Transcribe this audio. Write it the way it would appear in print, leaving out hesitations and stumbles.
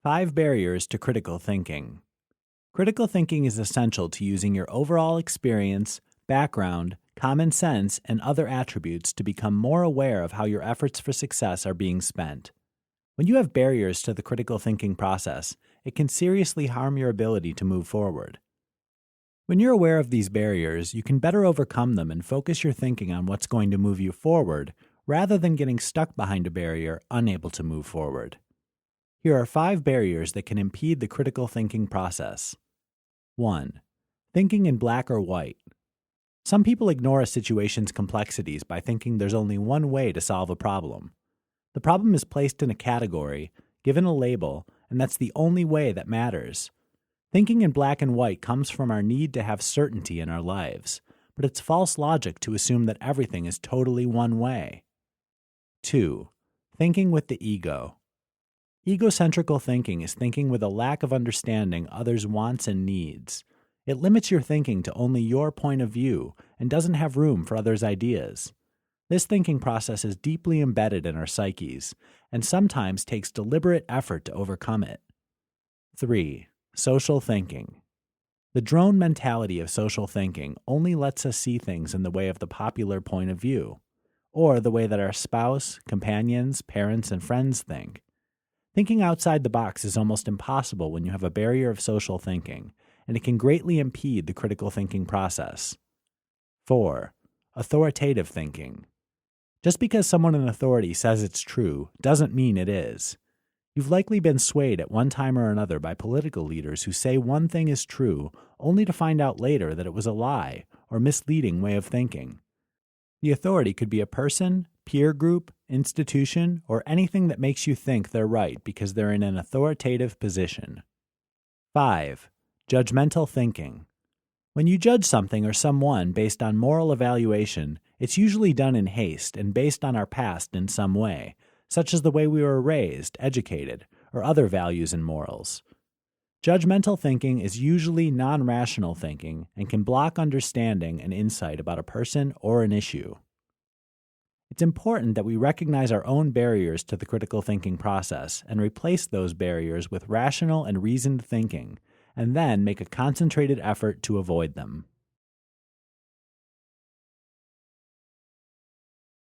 5 Barriers to Critical Thinking. Critical thinking is essential to using your overall experience, background, common sense, and other attributes to become more aware of how your efforts for success are being spent. When you have barriers to the critical thinking process, it can seriously harm your ability to move forward. When you're aware of these barriers, you can better overcome them and focus your thinking on what's going to move you forward, rather than getting stuck behind a barrier, unable to move forward. Here are 5 barriers that can impede the critical thinking process. 1. Thinking in black or white. Some people ignore a situation's complexities by thinking there's only one way to solve a problem. The problem is placed in a category, given a label, and that's the only way that matters. Thinking in black and white comes from our need to have certainty in our lives, but it's false logic to assume that everything is totally one way. 2. Thinking with the ego. Egocentrical thinking is thinking with a lack of understanding others' wants and needs. It limits your thinking to only your point of view and doesn't have room for others' ideas. This thinking process is deeply embedded in our psyches and sometimes takes deliberate effort to overcome it. 3. Social thinking. The drone mentality of social thinking only lets us see things in the way of the popular point of view, or the way that our spouse, companions, parents, and friends think. Thinking outside the box is almost impossible when you have a barrier of social thinking, and it can greatly impede the critical thinking process. 4. Authoritative thinking. Just because someone in authority says it's true doesn't mean it is. You've likely been swayed at one time or another by political leaders who say one thing is true only to find out later that it was a lie or misleading way of thinking. The authority could be a person, peer group, institution, or anything that makes you think they're right because they're in an authoritative position. 5. Judgmental thinking. When you judge something or someone based on moral evaluation, it's usually done in haste and based on our past in some way, such as the way we were raised, educated, or other values and morals. Judgmental thinking is usually non-rational thinking and can block understanding and insight about a person or an issue. It's important that we recognize our own barriers to the critical thinking process and replace those barriers with rational and reasoned thinking, and then make a concentrated effort to avoid them.